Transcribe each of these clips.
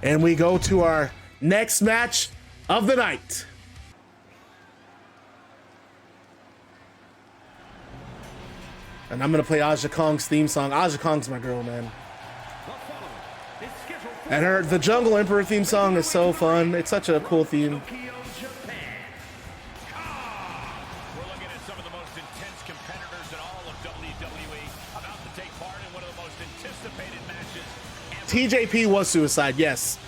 And we go to our next match of the night. And I'm gonna play Aja Kong's theme song. Aja Kong's my girl, man. And the Jungle Emperor theme song is so fun. It's such a cool theme. TJP was suicide, yes.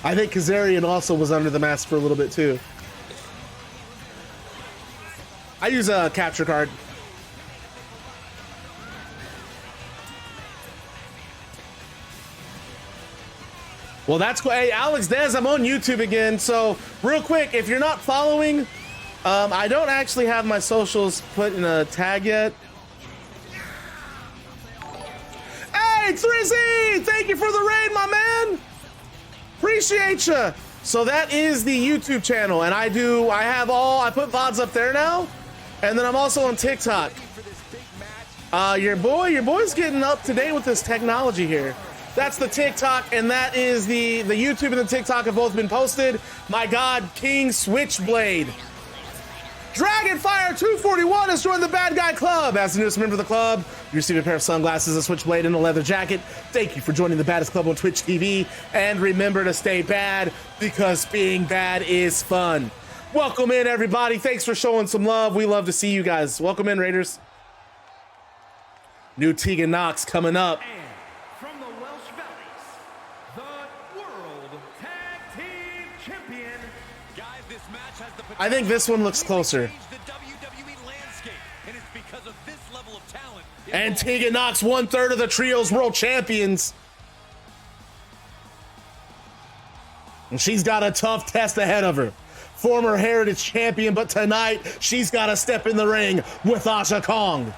I think Kazarian also was under the mask for a little bit too. I use a capture card. Well, that's cool. Hey, Alex Dez, I'm on YouTube again. So real quick, if you're not following, I don't actually have my socials put in a tag yet. Hey, Trizzy, thank you for the raid, my man. Appreciate you. So that is the YouTube channel, and I put VODs up there now, and then I'm also on TikTok. Your boy's getting up to date with this technology here. That's the TikTok, and that is the YouTube and the TikTok have both been posted. My God, King Switchblade. Dragonfire 241 has joined the Bad Guy Club. As the newest member of the club, you receive a pair of sunglasses, a switchblade, and a leather jacket. Thank you for joining the Baddest Club on Twitch TV. And remember to stay bad, because being bad is fun. Welcome in, everybody. Thanks for showing some love. We love to see you guys. Welcome in, Raiders. New Tegan Nox coming up. From the Welsh Valleys, the World Tag Team Champion. Guys, this match has the potential. I think this one looks closer. And Tegan Nox, 1/3 of the trio's world champions. And she's got a tough test ahead of her. Former Heritage Champion, but tonight she's got to step in the ring with Aja Kong.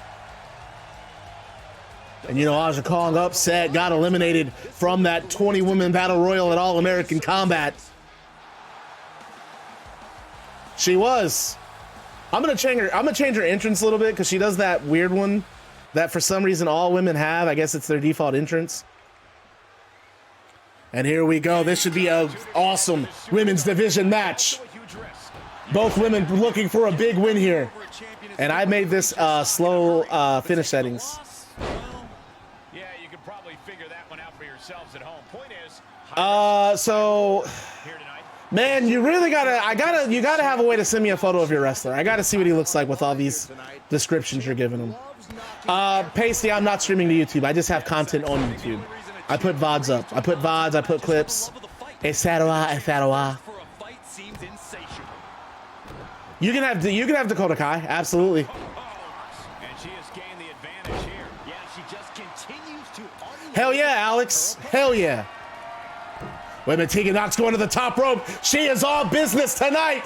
And you know, Aja Kong upset, got eliminated from that 20-woman battle royal at All-American Combat. She was. I'm gonna change her entrance a little bit, because she does that weird one that for some reason all women have. I guess it's their default entrance. And here we go. This should be an awesome women's division match. Both women looking for a big win here. And I made this slow finish settings. Yeah, you could probably figure that one out for yourselves at home. Point is, so man, you really you gotta have a way to send me a photo of your wrestler. I gotta see what he looks like with all these descriptions you're giving him. Pasty, I'm not streaming to YouTube. I just have content on YouTube. I put VODs up. I put VODs, I put clips. Etc. You can have Dakota Kai, absolutely. Hell yeah, Alex. Hell yeah. Wait a minute, Tegan Nox going to the top rope. She is all business tonight.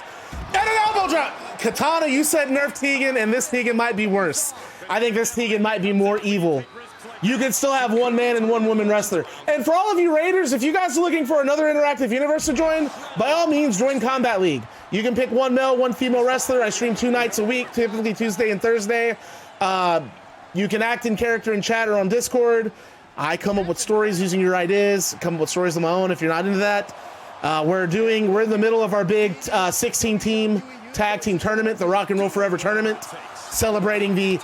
And an elbow drop. Katana, you said nerf Tegan, and this Tegan might be worse. I think this Tegan might be more evil. You can still have one man and one woman wrestler. And for all of you Raiders, if you guys are looking for another interactive universe to join, by all means, join Combat League. You can pick one male, one female wrestler. I stream 2 nights a week, typically Tuesday and Thursday. You can act in character and chat or on Discord. I come up with stories using your ideas, come up with stories of my own if you're not into that. We're in the middle of our big 16-team tag team tournament, the Rock and Roll Forever tournament, celebrating the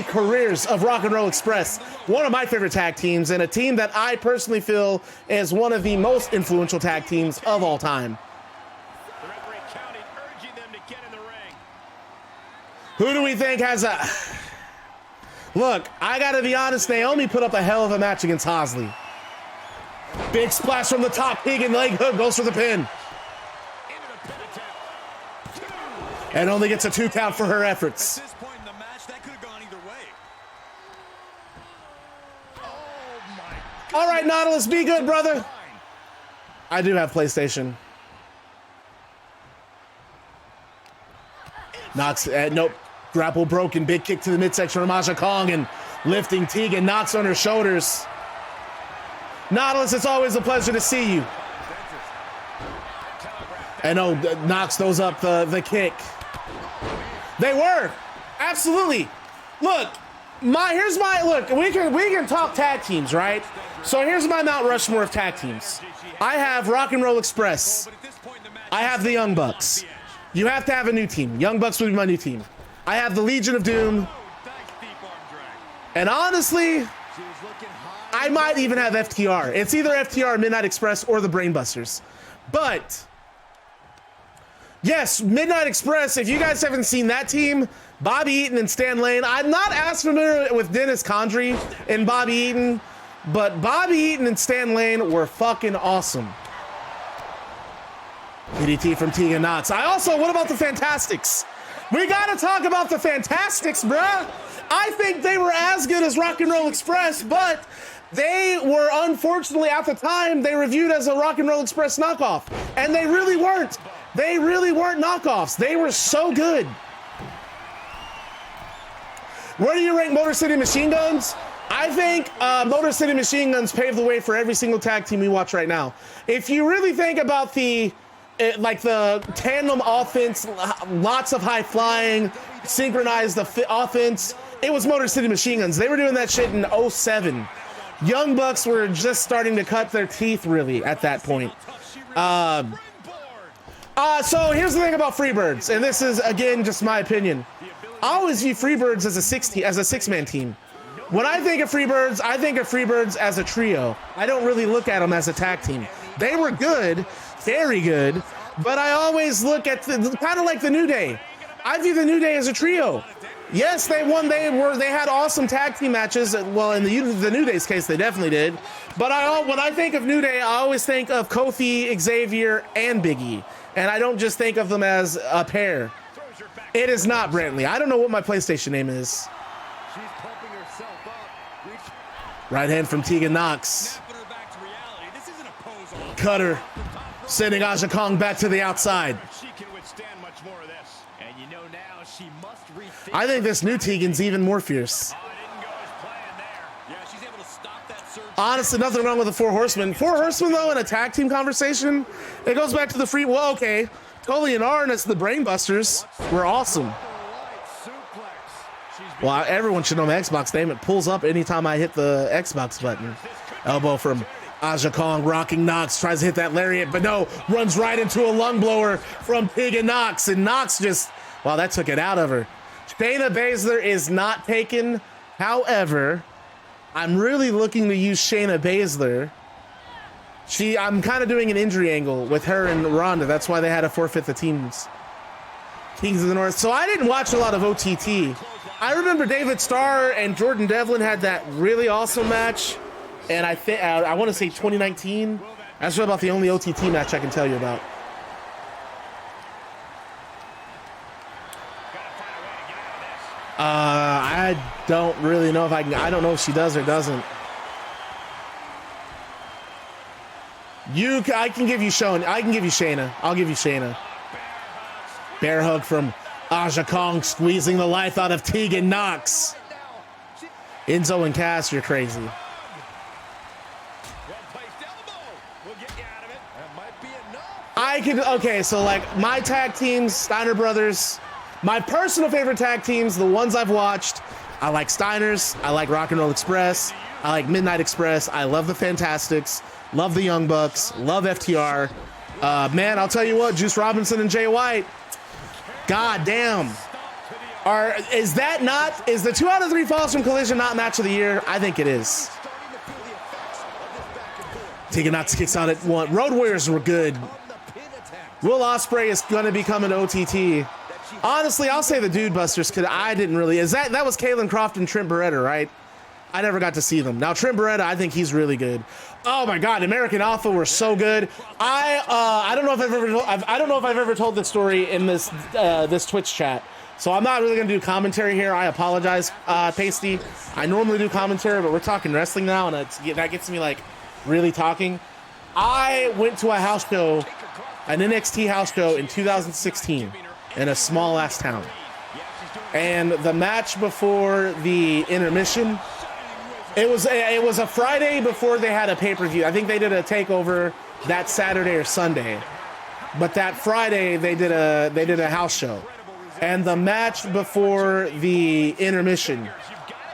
careers of Rock and Roll Express, one of my favorite tag teams, and a team that I personally feel is one of the most influential tag teams of all time. Who do we think has a... Look, I gotta be honest, Naomi put up a hell of a match against Hosley. Big splash from the top, Tegan leg hook, goes for the pin. And only gets a 2 count for her efforts. All right, Nautilus, be good, brother. I do have PlayStation. Nox, nope. Grapple broken, big kick to the midsection from Aja Kong and lifting Tegan Nox on her shoulders. Nautilus, it's always a pleasure to see you. And oh, Nox those up the kick. They were, absolutely. Look, look, we can talk tag teams, right? So here's my Mount Rushmore of tag teams. I have Rock and Roll Express. I have the Young Bucks. You have to have a new team. Young Bucks would be my new team. I have the Legion of Doom. And honestly, I might even have FTR. It's either FTR, Midnight Express, or the Brainbusters. But yes, Midnight Express, if you guys haven't seen that team, Bobby Eaton and Stan Lane. I'm not as familiar with Dennis Condrey and Bobby Eaton, but Bobby Eaton and Stan Lane were fucking awesome. DDT from Tegan Nox. What about the Fantastics? We gotta talk about the Fantastics, bruh. I think they were as good as Rock and Roll Express, but they were, unfortunately, at the time, they were viewed as a Rock and Roll Express knockoff. And they really weren't. They really weren't knockoffs. They were so good. Where do you rank Motor City Machine Guns? I think Motor City Machine Guns paved the way for every single tag team we watch right now. If you really think about the tandem offense, lots of high flying, synchronized offense, it was Motor City Machine Guns. They were doing that shit in 07. Young Bucks were just starting to cut their teeth, really, at that point. So here's the thing about Freebirds, and this is, again, just my opinion. I always view Freebirds as a six-man team. When I think of Freebirds as a trio. I don't really look at them as a tag team. They were good, very good, but I always look at kind of like the New Day. I view the New Day as a trio. Yes, they won. They had awesome tag team matches. Well, in the New Day's case, they definitely did. But when I think of New Day, I always think of Kofi, Xavier, and Big E. And I don't just think of them as a pair. It is not Brantley. I don't know what my PlayStation name is. Right hand from Tegan Nox. Cutter. Sending Aja Kong back to the outside. I think this new Tegan's even more fierce. Honestly, nothing wrong with the Four Horsemen. Four Horsemen, though, in a tag team conversation, it goes back to the free. Well, okay. Tully and Arn as the Brainbusters were awesome. Well, everyone should know my Xbox name. It pulls up anytime I hit the Xbox button. Elbow from Aja Kong, rocking Nox, tries to hit that lariat, but no, runs right into a lung blower from Tegan Nox, and Nox just, well, that took it out of her. Shayna Baszler is not taken. However, I'm really looking to use Shayna Baszler. I'm kind of doing an injury angle with her and Ronda. That's why they had to forfeit the teams. Kings of the North. So I didn't watch a lot of OTT. I remember David Starr and Jordan Devlin had that really awesome match. And I want to say 2019. That's about the only OTT match I can tell you about. I don't really know if I can. I don't know if she does or doesn't. I can give you Shayna. I can give you Shayna. I'll give you Shayna. Bear hug from Aja Kong, squeezing the life out of Tegan Nox. Enzo and Cass, you're crazy. Okay, so like my tag teams, Steiner Brothers, my personal favorite tag teams, the ones I've watched, I like Steiners, I like Rock and Roll Express, I like Midnight Express, I love the Fantastics, love the Young Bucks, love FTR. Man, I'll tell you what, Juice Robinson and Jay White, god damn. Is the 2 out of 3 falls from Collision not match of the year? I think it is. Tegan Nox kicks out at 1. Road Warriors were good. Will Ospreay is going to become an OTT. Honestly, I'll say the Dude Busters because I didn't really. That was Kalen Croft and Trent Beretta, right? I never got to see them. Now Trent Beretta, I think he's really good. Oh my God, American Alpha were so good. I don't know if I've ever told this story in this Twitch chat. So I'm not really going to do commentary here. I apologize, Pasty. I normally do commentary, but we're talking wrestling now, and that gets me like really talking. I went to a house show, an NXT house show in 2016 in a small ass town. And the match before the intermission, it was a Friday before they had a pay-per-view. I think they did a takeover that Saturday or Sunday. But that Friday they did a house show. And the match before the intermission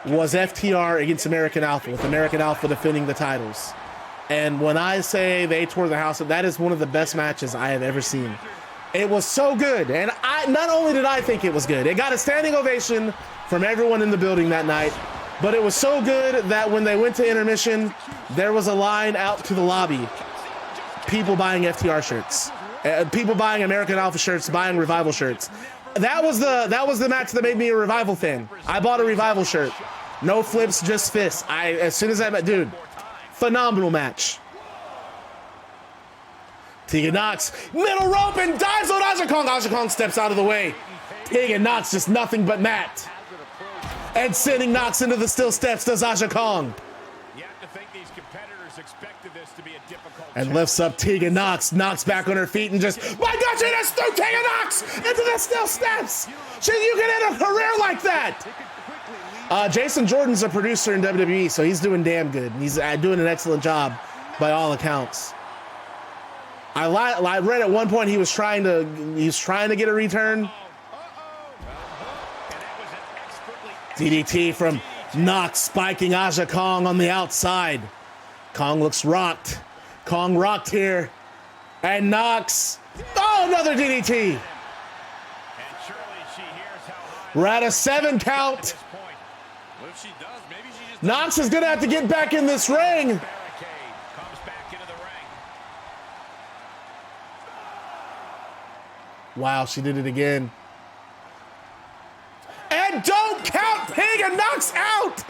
was FTR against American Alpha, with American Alpha defending the titles. And when I say they tore the house up, that is one of the best matches I have ever seen. It was so good, and not only did I think it was good, it got a standing ovation from everyone in the building that night, but it was so good that when they went to intermission, there was a line out to the lobby. People buying FTR shirts, people buying American Alpha shirts, buying Revival shirts. That was the match that made me a Revival fan. I bought a Revival shirt. No flips, just fists. As soon as I met, dude, phenomenal match. Tegan Nox, middle rope and dives on Aja Kong. Aja Kong steps out of the way. Tegan Nox just nothing but mat. And sending Nox into the steel steps does Aja Kong. You have to think these competitors expected this to be a difficult And lifts up Tegan Nox. Nox back on her feet and just, my God, she just threw Tegan Nox into the steel steps. You can end a career like that. Jason Jordan's a producer in WWE, so he's doing damn good. He's doing an excellent job by all accounts. I read at one point he was trying to get a return. DDT from Nox, spiking Aja Kong on the outside. Kong looks rocked. Kong rocked here. And Nox. Oh, another DDT. We're at a 7 count. Nox is going to have to get back in this ring. Wow, she did it again. And don't count Tegan Nox out.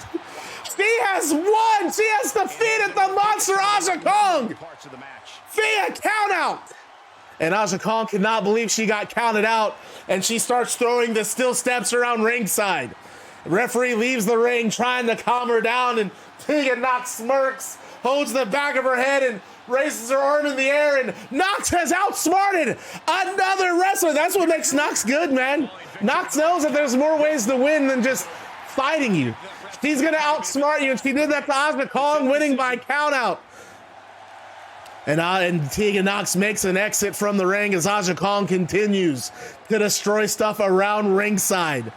She has won. She has defeated the monster Aja Kong via count out. And Aja Kong cannot believe she got counted out, and she starts throwing the steel steps around ringside. The referee leaves the ring trying to calm her down, and Tegan Nox smirks, holds the back of her head, and raises her arm in the air, and Nox has outsmarted another wrestler. That's what makes Nox good, man. Nox knows that there's more ways to win than just fighting you. She's going to outsmart you, and she did that to Aja Kong, winning by countout. And Tegan Nox makes an exit from the ring as Aja Kong continues to destroy stuff around ringside.